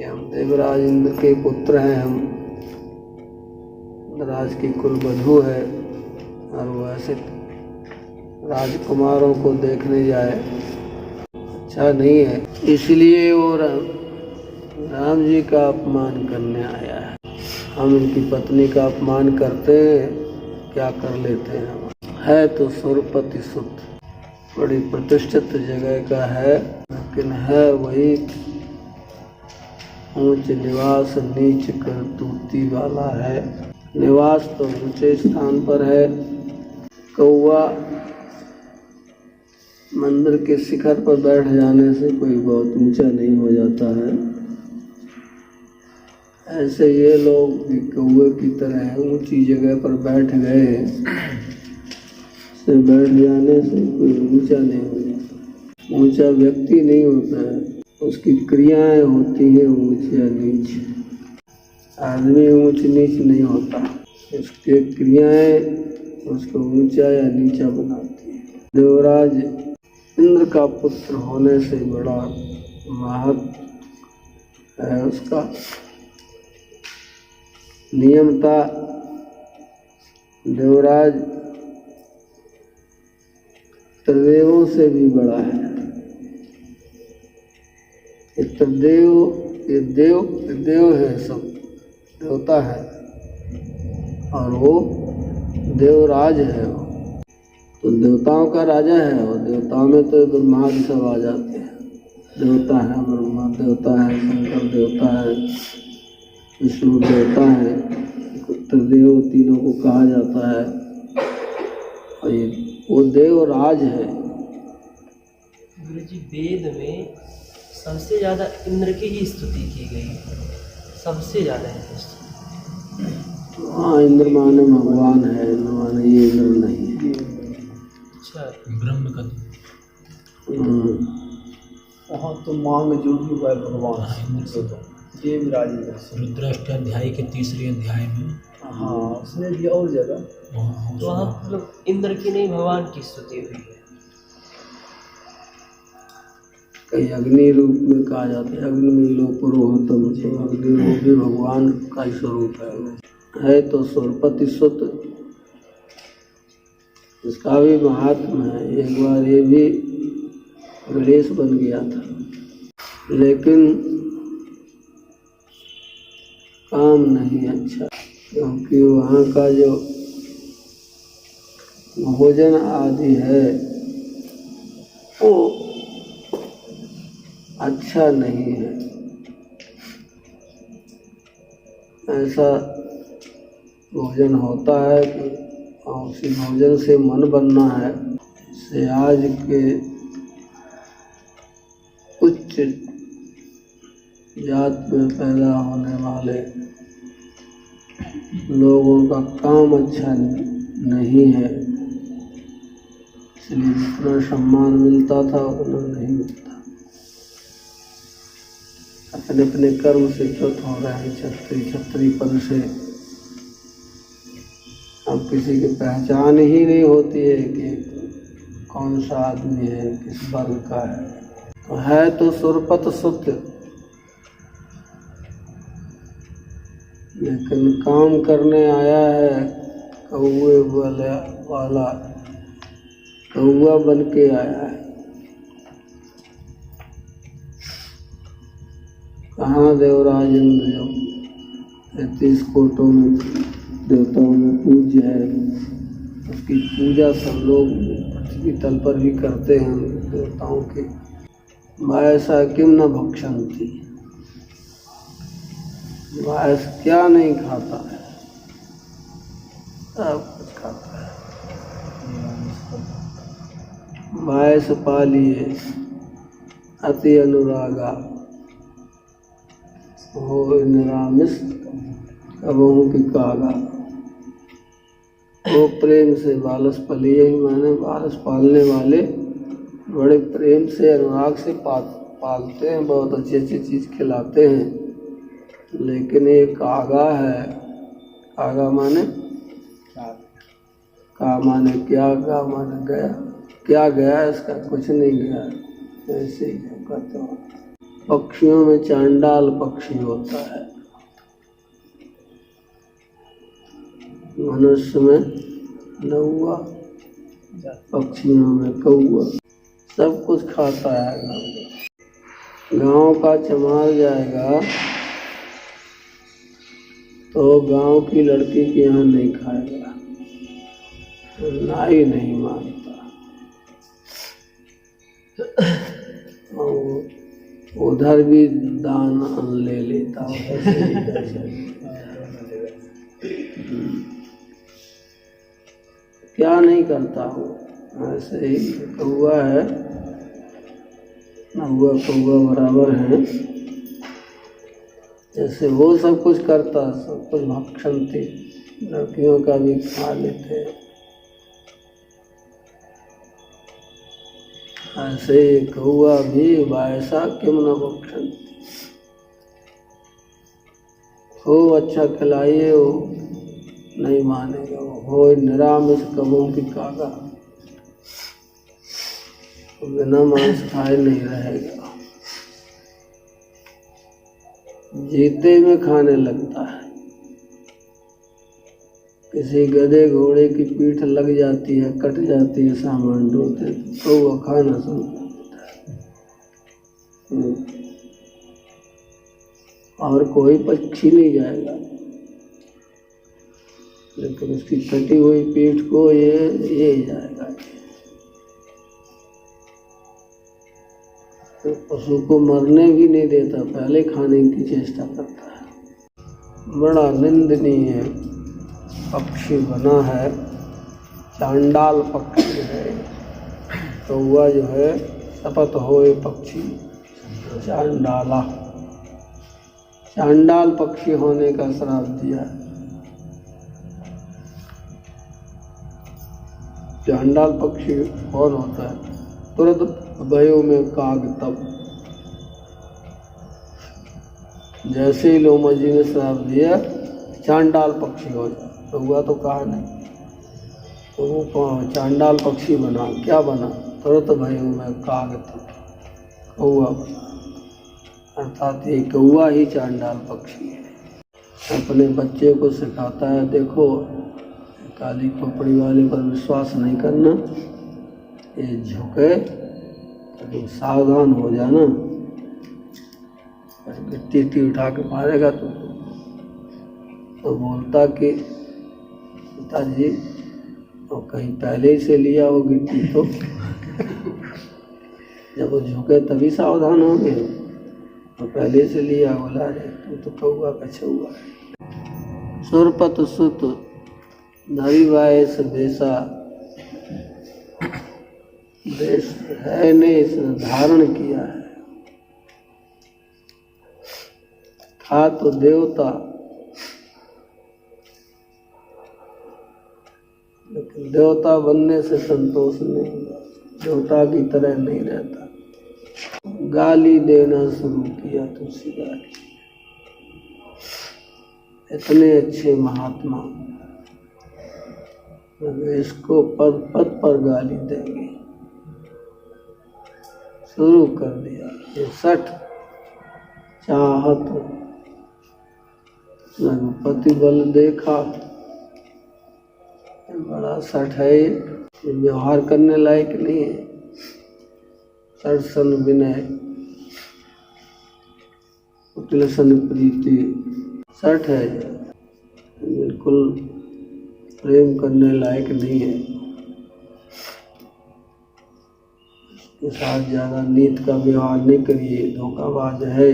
हम देवराज इंद्र के पुत्र हैं, हम राज की कुलवधू है, और वो ऐसे राजकुमारों को देखने जाए अच्छा नहीं है। इसलिए वो राम जी का अपमान करने आया है। हम इनकी पत्नी का अपमान करते हैं, क्या कर लेते हैं। है तो सुरपति सुत, बड़ी प्रतिष्ठित जगह का है, लेकिन है वही ऊंच निवास नीच करतूती वाला है। निवास तो ऊंचे स्थान पर है। कौवा मंदिर के शिखर पर बैठ जाने से कोई बहुत ऊंचा नहीं हो जाता है। ऐसे ये लोग भी कौवे की तरह ऊंची जगह पर बैठ गए, से बैठ जाने से कोई ऊंचा नहीं हो जाता। ऊंचा व्यक्ति नहीं होता है, उसकी क्रियाएं होती हैं ऊंच या नीच। आदमी ऊंच नीच नहीं होता, उसके क्रियाएं उसको ऊंचा या नीचा बनाती है। देवराज इंद्र का पुत्र होने से बड़ा महत्व है उसका। नियम था देवराज त्रिदेवों से भी बड़ा है। त्रिदेव ये देव है, सब देवता है, और वो देवराज है। वो तो देवताओं का राजा है, और देवताओं में तो ब्रह्मा जी सब आ जाते हैं। देवता है, ब्रह्मा देवता है, शंकर देवता है, विष्णु देवता है, त्रिदेव तीनों को कहा जाता है। और ये वो देवराज है। गुरु जी, वेद में सबसे ज़्यादा इंद्र की ही स्तुति की गई, सबसे ज़्यादा स्तुति। हाँ, इंद्र माने भगवान है, इंद्र माने ये इंद्र नहीं है। अच्छा, ब्रह्म का वहाँ तो मांग जो भी हुआ है भगवान ये विराज रुद्राष्टाध्याय के 3रे अध्याय में। हाँ, उसमें भी और जगह तो वहाँ मतलब इंद्र की नहीं भगवान की स्तुति हुई है। कहीं अग्नि रूप में कहा जाता है, अग्नि में लोग पुरोहितम, तो अग्नि रूप भी भगवान का ही स्वरूप है तो सुरपति सुत, इसका भी महात्म है। एक बार ये भी गणेश बन गया था, लेकिन काम नहीं अच्छा, क्योंकि वहाँ का जो भोजन आदि है वो अच्छा नहीं है। ऐसा भोजन होता है कि उसी भोजन से मन बनना है। से आज के उच्च जात में पैदा होने वाले लोगों का काम अच्छा नहीं है, इसलिए जितना सम्मान मिलता था उतना नहीं मिलता। अपने अपने कर्म से च्युत हो रहे हैं, छत्री पद से। अब किसी की पहचान ही नहीं होती है कि कौन सा आदमी है, किस वर्ग का है। तो है तो सुरपत सुत, लेकिन काम करने आया है कौवे वाला, कौवा बन के आया है। कहाँ देवराज इंद्र जो 33 कोटों में देवताओं में पूज्य है, उसकी पूजा सब लोग पृथ्वी तल पर भी करते हैं देवताओं के। वायसा किम न भक्षन्ति, वायस क्या नहीं खाता है, सब कुछ खाता है। वायस पालिए अति अनुरागा, हो निरामिष कबहू की कागा। वो प्रेम से बालस पलिए, ही माने बालस पालने वाले बड़े प्रेम से अनुराग से पालते हैं, बहुत अच्छी अच्छी चीज़ खिलाते हैं। लेकिन ये कागा है। कागा माने का माने क्या, गा माने गया, क्या गया इसका कुछ नहीं गया, ऐसे ही कहते हो। पक्षियों में चांडाल पक्षी होता है, मनुष्य में नौवा, पक्षियों में कौवा। सब कुछ खाता है। गांव का चमार जाएगा तो गांव की लड़की के यहाँ नहीं खाएगा, नाई नहीं मानता। और उधर भी दान ले लेता क्या नहीं करता हूँ। ऐसे ही कौवा है, नौवा कौवा बराबर है। जैसे वो सब कुछ करता, सब कुछ भक्षण थी, लड़कियों का भी खा लेते। ऐसे कौवा भी वैसा क्यों न भक्षण। हो अच्छा खिलाइए, वो नहीं मानेगा। वो हो निरामिष कबों की कागा, बिना मांस खाए नहीं रहेगा। जीते में खाने लगता है। किसी गधे घोड़े की पीठ लग जाती है, कट जाती है सामान ढोते, तो वह खाना शुरू कर देता है। और कोई पक्षी नहीं जाएगा, लेकिन उसकी कटी हुई पीठ को ये जाएगा। तो पशु को मरने भी नहीं देता, पहले खाने की चेष्टा करता है। बड़ा निंदनीय पक्षी बना है, चांडाल पक्षी है। तो वह जो है शपथ होए पक्षी चांडाला, चांडाल पक्षी होने का श्राप दिया। चांडाल पक्षी कौन होता है? तुरंत भयो में काग तब। जैसे ही लोमा जी ने श्राप दिया चांडाल पक्षी हो जाए, तो हुआ तो कहा नहीं। तो वो चांडाल पक्षी बना, क्या बना? तुरंत भयो में काग तब, कौवा बना। अर्थात ये कौवा ही चांडाल पक्षी है। अपने बच्चे को सिखाता है, देखो काली खोपड़ी वाले पर विश्वास नहीं करना, ये झुके तो सावधान हो जाना, गिट्टी उठा के मारेगा तो बोलता कि पिताजी तो कहीं पहले ही से लिया हो गिट्टी, तो जब वो झुके तभी सावधान हो गए, तो पहले से लिया। बोला रे तो कौवा का छुआ। सुरपत सुत धरिवाएस बेसा, देश है ने इसने धारण किया है। था तो देवता, लेकिन देवता बनने से संतोष नहीं हुआ, देवता की तरह नहीं रहता। गाली देना शुरू किया तुलसीदास। इतने अच्छे महात्मा इसको पद पद पर गाली देंगे, शुरू कर दिया। ये सठ चाहत रघुपति बल देखा, बड़ा सठ है, ये व्यवहार करने लायक नहीं है। सठ सन विनय कुटिल सन प्रीति, सठ है, बिल्कुल प्रेम करने लायक नहीं है। इसके साथ ज्यादा नीत का व्यवहार नहीं करिए, धोखाबाज है।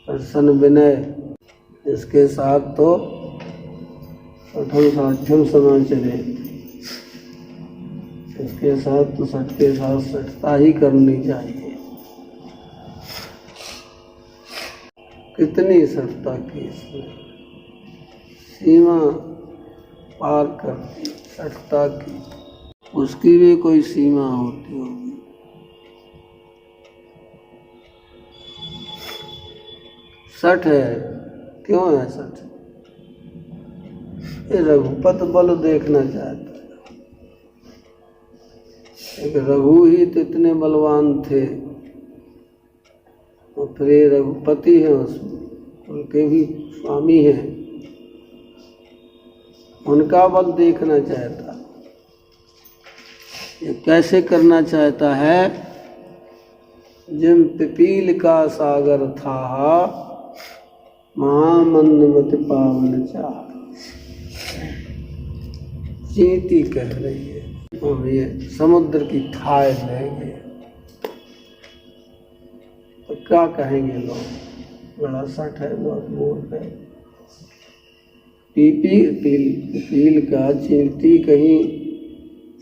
सन विनय, इसके साथ तो सठम साध्यम समा चले, इसके साथ तो सठ के साथ सठता ही करनी चाहिए। कितनी सठता की इसने, सीमा पार करती सठता की, उसकी भी कोई सीमा होती होगी। सठ है, क्यों है सठ? ये रघुपत बल देखना चाहता है। एक रघु ही तो इतने बलवान थे, और फिर ये रघुपति हैं, उनके भी स्वामी हैं, उनका बल देखना चाहता। ये कैसे करना चाहता है? जिम पिपील का सागर था, महामंदमति पावन चाह। चींटी कह रही है और ये समुद्र की थाह लेंगे तो क्या कहेंगे लोग? बड़ा सठ है, बहुत मूर्ख है। पीपील का चींटी कहीं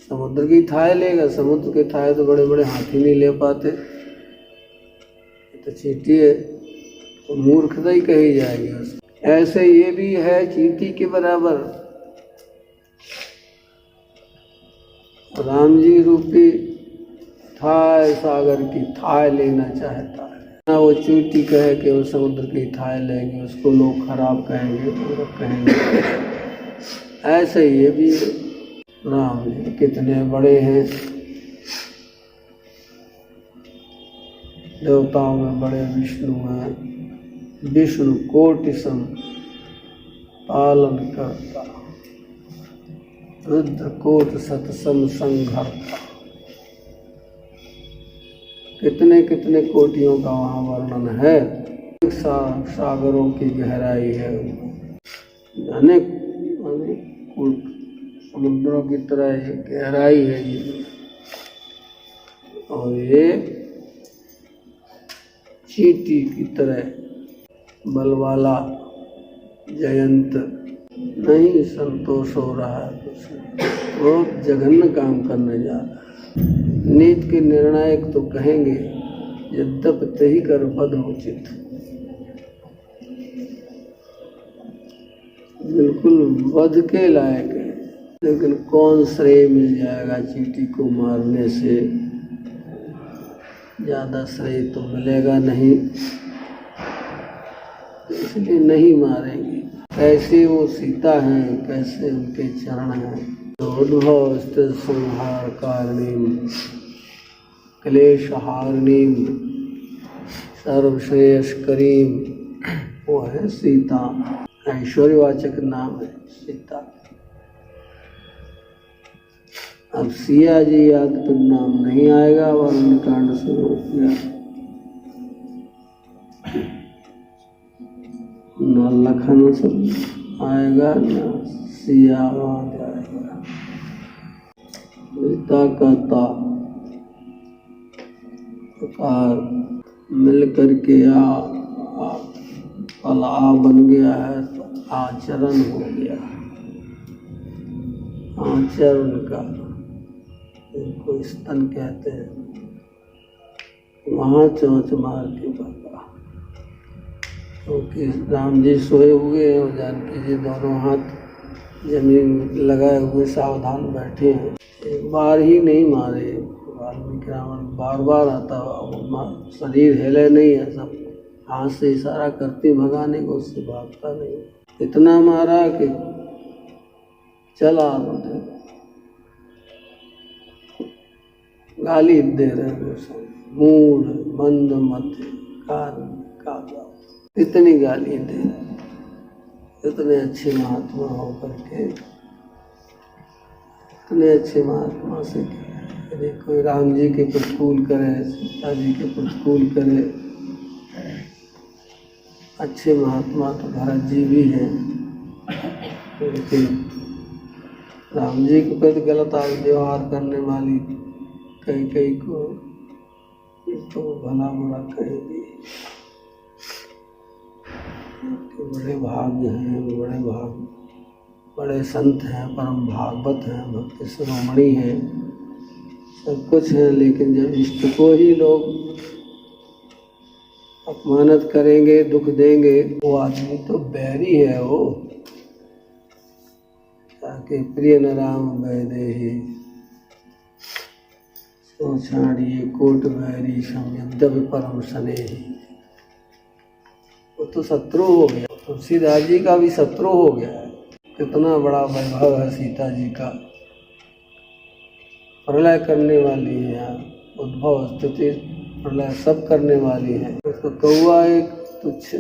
समुद्र की थाह लेगा? समुद्र के थाह तो बड़े बड़े हाथी नहीं ले पाते, तो चींटी है तो मूर्खता ही कही जाएगी उसकी। ऐसे ये भी है चींटी के बराबर। राम जी रूपी थाह सागर की थाह लेना चाहता है ना। वो चींटी कहे कि वो समुद्र की थाह लेंगे, उसको लोग खराब कहेंगे, तो कहेंगे। ऐसे ये भी राम जी कितने बड़े हैं, देवताओं में बड़े विष्णु हैं। विष्णु कोटि सम पालन करता, रुद्र कोटि सतसम संघर्ता। कितने कितने कोटियों का वहाँ वर्णन है। सागरों की गहराई है, अनेक समुद्रों की तरह ये गहराई है ये। और ये चींटी की तरह बलवाला जयंत नहीं संतोष हो रहा है, बहुत जघन्य काम करने जा रहा है। नीति के निर्णायक तो कहेंगे यद्यपि तही कर पद उचित, बिल्कुल वध के लायक है, लेकिन कौन श्रेय मिल जाएगा चींटी को मारने से? ज़्यादा श्रेय तो मिलेगा नहीं, इसलिए नहीं मारेंगे। कैसे वो सीता हैं, कैसे उनके चरण हैं। तो उद्भव स्थित संहार कारणीम क्लेश हारणीम सर्वश्रेयस्करीम, वो है सीता। ऐश्वर्यवाचक नाम है सीता। अब सिया जी याद पर नाम नहीं आएगा, वर्ण कांड शुरू हो गया। न लखन सब आएगा, न सिया आएगा। सीता का ता प्रकार मिल करके आ बन गया है, तो आचरण हो गया। आचरण का इनको स्तन कहते हैं। वहाँ चोंच मार के बाबा, क्योंकि राम जी सोए हुए हैं और जानकी जी दोनों हाथ जमीन लगाए हुए सावधान बैठे हैं। एक बार ही नहीं मारे, वाल्मीकि रावण बार बार आता, शरीर हिले नहीं है, सब हाथ से इशारा करते भगाने को, उससे भागता नहीं। इतना मारा कि चला, गाली दे रहे हैं, मूढ़ मंद मत कारण का, इतनी गाली दे। इतने अच्छे महात्मा होकर के, इतने अच्छे महात्मा से यदि कोई राम जी के प्रतिकूल करे, सीता जी के प्रतिकूल करे, अच्छे महात्मा तो भरत जी भी हैं, लेकिन राम जी के प्रति गलत व्यवहार करने वाली कई को तो भला बुरा कहेगी। बड़े भाग्य हैं, बड़े संत हैं, परम भागवत हैं, भक्ति शिरोमणि हैं, सब कुछ है, लेकिन जब इष्ट को ही लोग अपमानित करेंगे, दुख देंगे, वो आदमी तो बैरी है। वो ताकि प्रिय न राम वैदेही सोछाड़िए कोट बैरी संयद्यपि परम स्नेही। वो तो शत्रु हो गया, तुलसीदास जी का भी शत्रु हो गया है। कितना बड़ा वैभव है सीता जी का, प्रलय करने वाली है। यहाँ उद्भव स्थिति प्रलय सब करने वाली है। उसका कौआ एक तुच्छ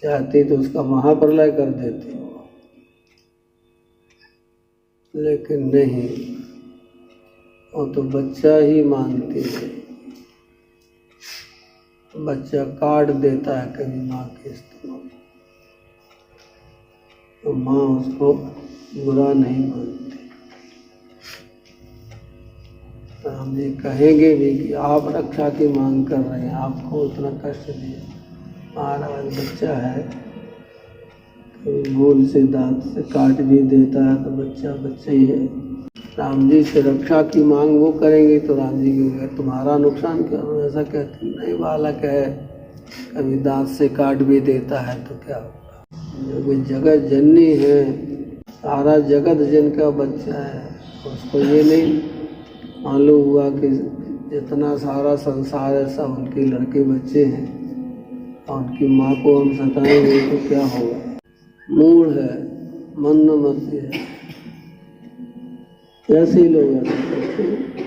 चाहती तो उसका महाप्रलय कर देती, लेकिन नहीं, वो तो बच्चा ही मानती है। बच्चा काट देता है कभी माँ के स्तनों में, तो माँ उसको बुरा नहीं मानती। तो हम ये कहेंगे भी कि आप रक्षा की मांग कर रहे हैं, आपको इतना कष्ट दिया, महाराज बच्चा है, कभी भूल से दांत से काट भी देता है तो बच्चा बच्चा ही है। राम जी से रक्षा की मांग वो करेंगे तो राम जी कहेंगे तुम्हारा नुकसान करो, ऐसा कहते नहीं, बालक है कभी दांत से काट भी देता है तो क्या होगा। जो जगत जननी है, सारा जगत जिनका बच्चा है, उसको ये नहीं मालूम हुआ कि जितना सारा संसार है सब उनके लड़के बच्चे हैं और उनकी माँ को हम सताएंगे तो क्या होगा। मूढ़ है, मंदमती है, ऐसे लोग ऐसे करते हैं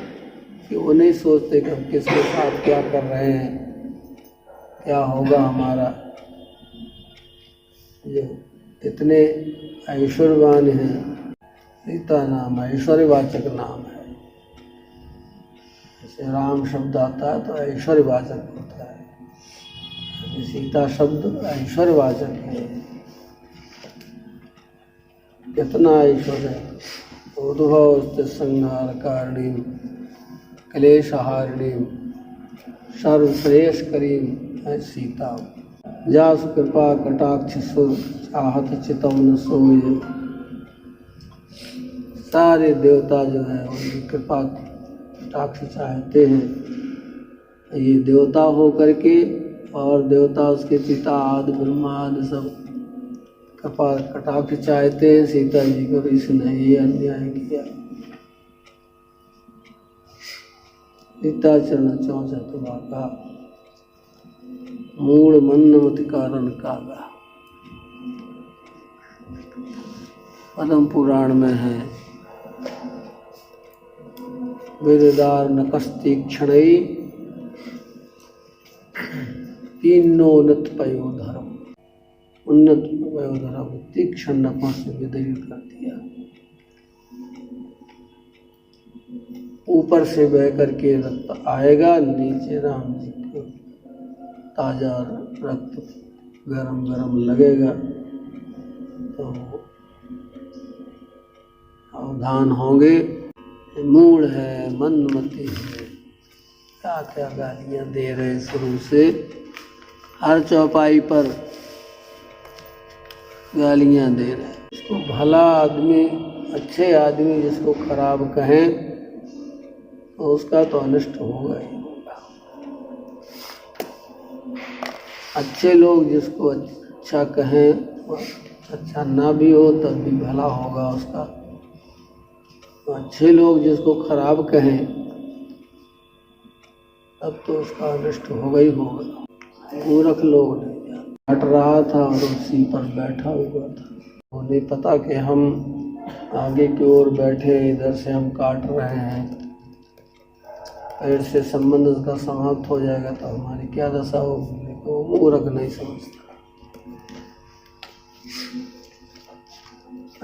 कि वो नहीं सोचते कि हम किसके साथ क्या कर रहे हैं, क्या होगा हमारा। जो इतने ऐश्वर्यवान हैं, सीता नाम ऐश्वर्यवाचक नाम है। जैसे राम शब्द आता है तो ऐश्वर्यवाचक होता है, सीता शब्द ऐश्वर्यवाचक है। कितना ऐश्वर्य, उद्भव संहार कारिणी क्लेशहारिणी सर्वश्रेष्ठ करीम है सीता। जास कृपा कटाक्ष सुर चाहत चितवन सोय। सारे देवता जो है उनकी कृपा कटाक्ष चाहते हैं। ये देवता हो करके और देवता उसके पिता आदि ब्रह्मा आदि सब कृपा कटाक्ष चाहते हैं सीता जी को, इसने ये अन्याय किया। सीता चरण चौचत भागा मूढ़ मन्नमति कारण कागा। पद्म पुराण में है, वेदार नकस्ती क्षणई तीनोन्नत पयोधर्म। उन्नत पयोधर्म तीक्ष्ण नखों से विदग्ध कर दिया। ऊपर से बह करके रक्त आएगा, नीचे राम जी को ताजा रक्त गरम गरम लगेगा तो सावधान होंगे। मूढ़ है, मंदमती है, क्या क्या गालियां दे रहे शुरू से, हर चौपाई पर गालियां दे रहे। इसको भला आदमी, अच्छे आदमी जिसको खराब कहें तो उसका तो अनिष्ट होगा ही होगा। अच्छे लोग जिसको अच्छा कहें, अच्छा ना भी हो तब भी भला होगा उसका। अच्छे लोग जिसको खराब कहें तब तो उसका अनिष्ट होगा ही होगा। मूर्ख लोग नहीं, हट रहा था और उसी पर बैठा हुआ था। उन्हें पता कि हम आगे की ओर बैठे, इधर से हम काट रहे हैं, पेड़ से संबंध उसका समाप्त हो जाएगा तो हमारी क्या दशा होगी। तो मूर्ख नहीं समझता।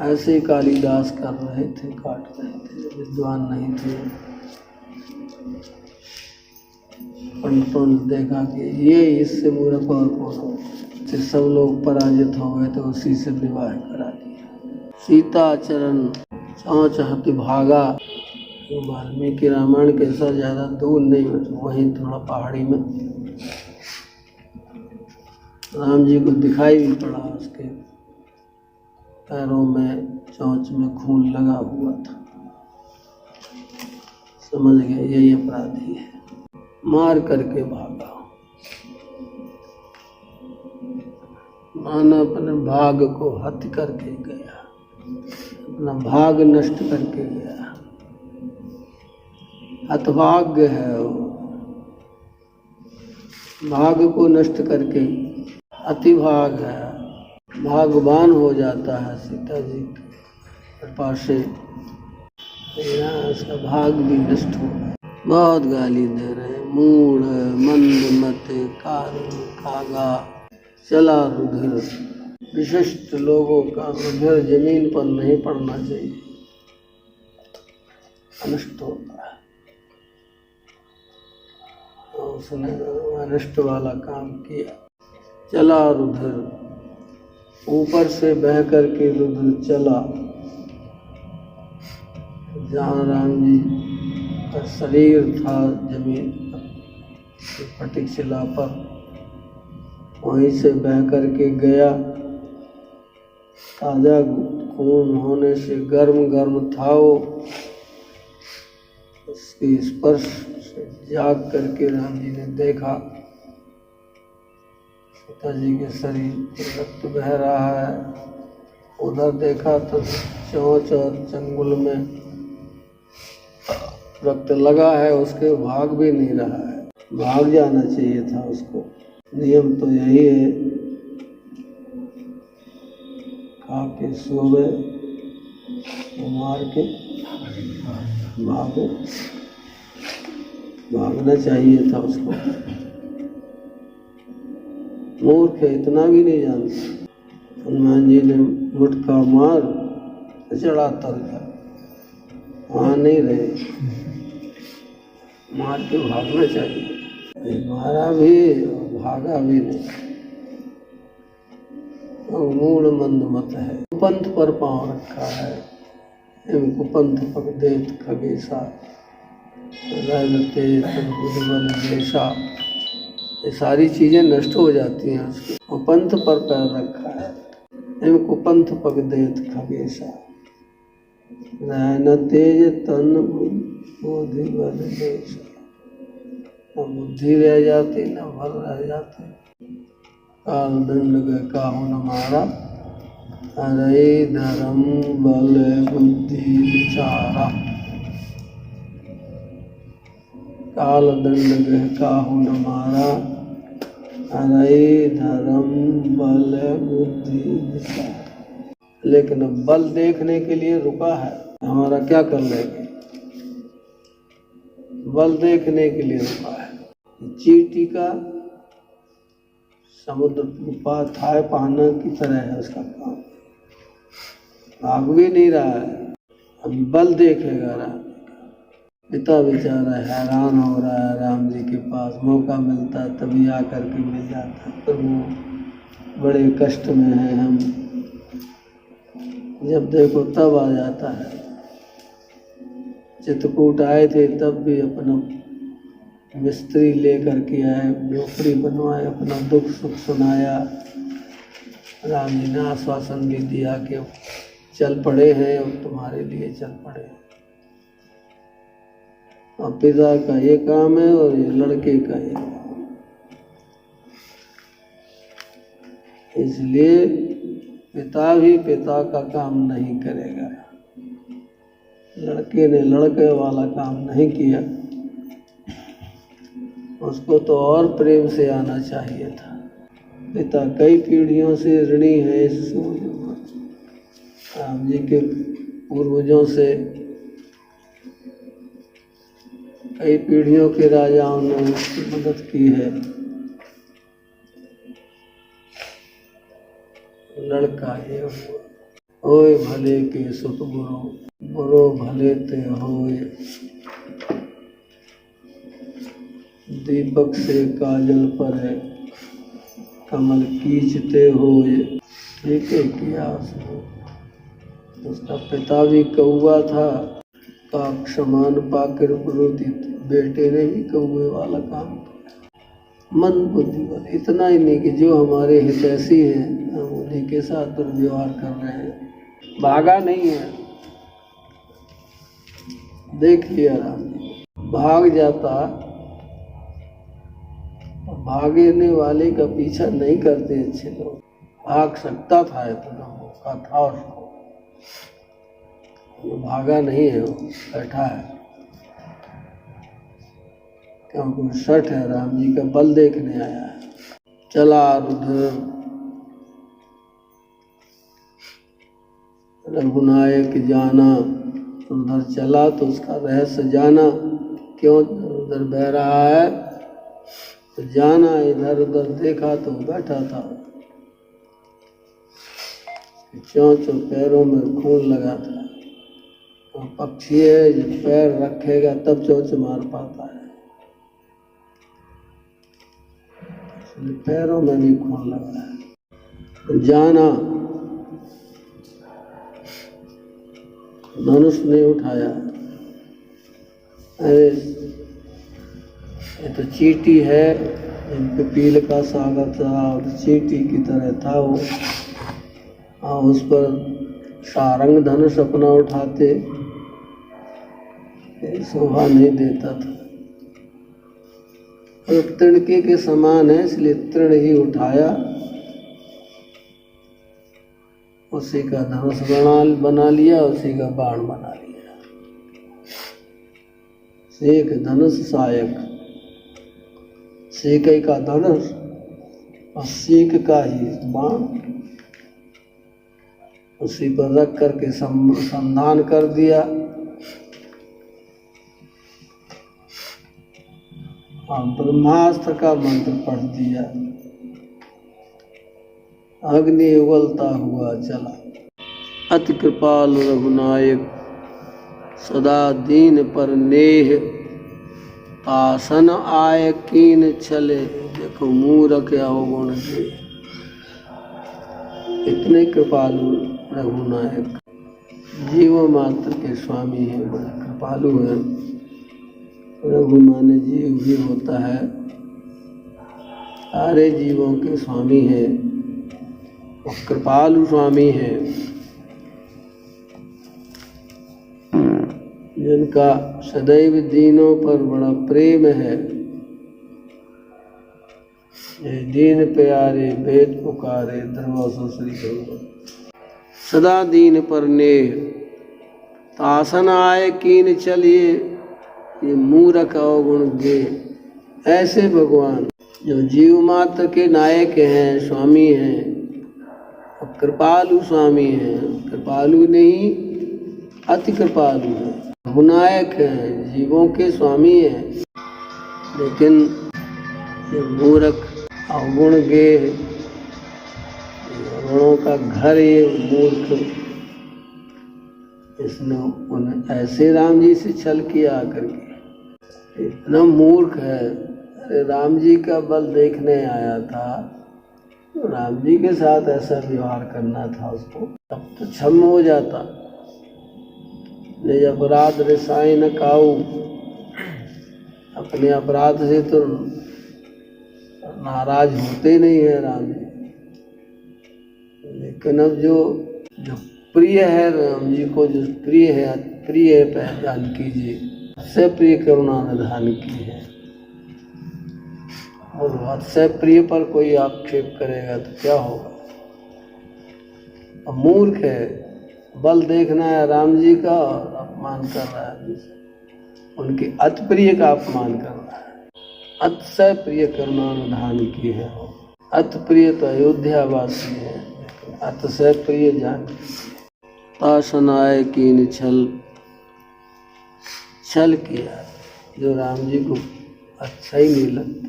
ऐसे ही कालिदास कर रहे थे, काट रहे थे, विद्वान नहीं थे। पंडितों ने देखा कि ये इससे मूर्ख और कौन हो, सब लोग पराजित हो गए तो उसी से विवाह करा दिया। सीता चरण चौचहति भागा। वाल्मीकि रामायण के साथ ज़्यादा दूर नहीं, वहीं थोड़ा पहाड़ी में राम जी को दिखाई भी पड़ा, उसके पैरों में चोंच में खून लगा हुआ था। समझ गए यही अपराधी है, मार करके भागा। माना अपने भाग को हत्या करके गया, अपना भाग नष्ट करके गया। हतभाग्य है वो, भाग को नष्ट करके अतिभाग है। भागवान हो जाता है सीता जी के कृपा से, यहाँ उसका भाग भी नष्ट हो गया। बहुत गाली दे रहे हैं, मूढ़ मंद मत कारण कागा चला रुधिर। विशिष्ट लोगों का रुधिर जमीन पर नहीं पड़ना चाहिए, अनिष्ट होता है। और उसने अनिष्ट वाला काम किया। चला रुधिर, ऊपर से बह करके रुधिर चला। जहाँ राम जी का शरीर था जमीन पर, फटिक शिला पर, वहीं से बह करके गया। ताजा खून होने से गर्म गर्म था वो, उसके स्पर्श से जाग करके राम जी ने देखा सीता जी के शरीर पर रक्त बह रहा है। उधर देखा तो चोंच और चंगुल में रक्त लगा है, उसके भाग भी नहीं रहा है। भाग जाना चाहिए था उसको। नियम तो यही है, खा के सोवे मार के भागे, भागना चाहिए था उसको। मूर्ख है, इतना भी नहीं जानता। हनुमान जी ने मुटका मार चढ़ा तर गया, वहाँ नहीं रहे, मार के भागना चाहिए। मारा भी भागा भी नहीं। मूढ़ मंद मत है, कुपंथ पर पांव रखा है। कुपंथ पग देत खगेशा, रहते बुद्धबल देशा। ये सारी चीजें नष्ट हो जाती हैं उसकी। कुपंथ पर पैर रखा है। कुपंथ पग देत खगेशा, न तेज तन बुद्धि बल देशा। न बुद्धि रह जाती न बल रह जाते। काल दंड गए काहू न मारा, अरे धर्म बल बुद्धि विचारा। काल दंड गए काहू न मारा, अरे धर्म बल बुद्धि विचारा। लेकिन अब बल देखने के लिए रुका है, हमारा क्या कर लेंगे। बल देखने के लिए रुका है। चींटी का समुद्र पार थाए पाना की तरह है उसका काम। भाग भी नहीं रहा है, अभी बल देखेगा राम। पिता बेचारा हैरान हो रहा है, राम जी के पास मौका मिलता है तभी आकर के मिल जाता है, पर वो बड़े कष्ट में है। हम जब देखो तब आ जाता है। चित्रकूट आए थे तब भी अपना मिस्त्री लेकर के आए, झोपड़ी बनवाए, अपना दुख सुख सुनाया। राम जी ने आश्वासन भी दिया कि चल पड़े हैं और तुम्हारे लिए चल पड़े हैं। अब पिता का ये काम है और ये लड़के का ये काम। इसलिए पिता भी पिता का काम नहीं करेगा। लड़के ने लड़के वाला काम नहीं किया, उसको तो और प्रेम से आना चाहिए था। पिता कई पीढ़ियों से ऋणी है इस राम जी के पूर्वजों से। कई पीढ़ियों के राजाओं ने उसकी मदद की है। लड़का ये हुआ, होए भले के सुत बुरो, बुरो भले ते होए। दीपक से काजल पर है, कमल कीचते होए। ठीक है किया उसने। उसका पिता भी कौआ था, काक समान पाकर प्रोदित। बेटे ने भी कौए वाला काम किया। मंद बुद्धि वाले, इतना ही नहीं कि जो हमारे हितैषी हैं हम उन्हीं के साथ दुर्व्यवहार कर रहे हैं। भागा नहीं है, देख लिया राम जी। भाग जाता, भागने वाले का पीछा नहीं करते अच्छे लोग। भाग सकता था, इतना मौका था उसको, वो भागा नहीं है, वो बैठा है। क्योंकि सठ है, राम जी का बल देखने आया है। चला रुधिर रघुनायक जाना, उधर चला तो उसका रहस्य जाना क्यों उधर बह रहा है, तो जाना, इधर उधर देखा तो बैठा था, चोंच और पैरों में खून लगा था। और पक्षी है जो पैर रखेगा तब चोंच मार पाता है, इसलिए पैरों में भी खून लगा है। तो जाना, धनुष ने उठाया, अरे ये तो चींटी है, इन पे पील का सागर था और चींटी की तरह था वो। उस पर सारंग धनुष अपना उठाते, शोभा नहीं देता था। और तृणके के समान है, इसलिए तृण ही उठाया, उसी का धनुष बना लिया, उसी का बाण बना लिया। सेक धनुष सायक, सेक का धनुष और सीक का ही बाण उसी पर रख करके संधान कर दिया। और ब्रह्मास्त्र का मंत्र पढ़ दिया। अग्नि उगलता हुआ चला। अति कृपाल रघुनायक, सदा दीन पर नेह, आसन आय कीन चले, देखो मूरख अवगुण के। इतने कृपालु रघुनायक, जीव मात्र के स्वामी है, बड़े कृपालु है। रघु माने जीव भी होता है, सारे जीवों के स्वामी है, और कृपालु स्वामी है, जिनका सदैव दीनों पर बड़ा प्रेम है। ये दीन प्यारे वेद पुकारे, धर्मसो श्री गुरु। सदा दीन पर नेह, तासन आए कीन चलिए, ये मूरख अवगुण गे। ऐसे भगवान जो जीव मात्र के नायक हैं, स्वामी हैं, और कृपालु स्वामी हैं। कृपालु नहीं, अति कृपालु है, रघुनायक है, जीवों के स्वामी है, लेकिन ये मूर्ख अवगुण गे, गुणों का घर ये मूर्ख, इसने उन्हें ऐसे राम जी से छल किया आकर के। इतना मूर्ख है। अरे राम जी का बल देखने आया था, तो राम जी के साथ ऐसा व्यवहार करना था उसको, तब तो क्षम हो जाता। निज अपराध रिसाई न काऊ, अपने अपराध से तो नाराज होते नहीं है राम जी। लेकिन अब जो प्रिय है राम जी को, जो प्रिय है, प्रिय है पहचान कीजिए, सबसे प्रिय करुणा निधान की है। और सबसे प्रिय पर कोई आक्षेप करेगा तो क्या होगा। अब मूर्ख है, बल देखना है राम जी का और अपमान कर रहा है, उनके अति प्रिय का अपमान कर रहा है। अतिशय प्रिय करुणा निधान की है। अति प्रिय तो अयोध्या वासी है, अतिशय प्रिय जानकी। तासन आए कीन छल किया, जो राम जी को अच्छा ही नहीं लगता।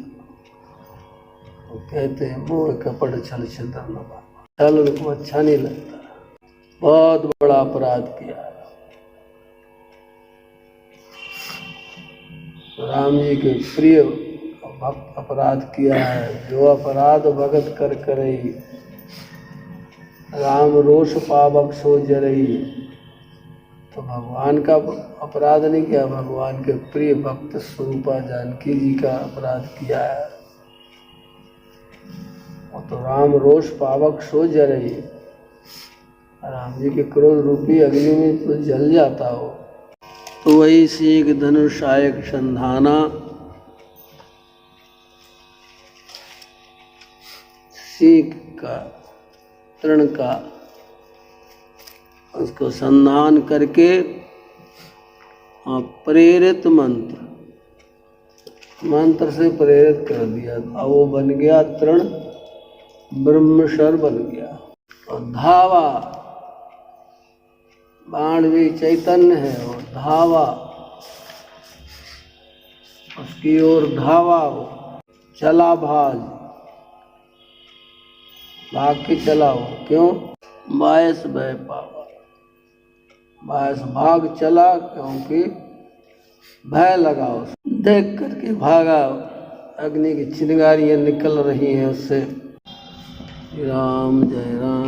वो कहते हैं मोह कपट छल छिद्र न बाबा, छल उनको अच्छा नहीं लगता। बहुत बड़ा अपराध किया राम जी के प्रिय भक्त, अपराध किया है। जो अपराध भगत कर करई, राम रोष पावक सो जरई। तो भगवान का अपराध नहीं किया, भगवान के प्रिय भक्त स्वरूपा जानकी जी का अपराध किया है। और तो राम रोष पावक सो जरई, राम जी के क्रोध रूपी अग्नि में तो जल जाता हो। तो वही सीख धनुषायक संधाना, सीख का, तृण का, उसको संधान करके प्रेरित मंत्र से प्रेरित कर दिया। अब वो बन गया तृण, ब्रह्मशर बन गया। और धावा, बाण भी चैतन्य है, और धावा उसकी ओर धावा हो, चला भाग के चला हो। क्यों? बायस भय पावा, बायस भाग चला क्योंकि भय लगा उसे। देख करके भागा, अग्नि की चिंगारियां निकल रही हैं उससे। राम जय राम।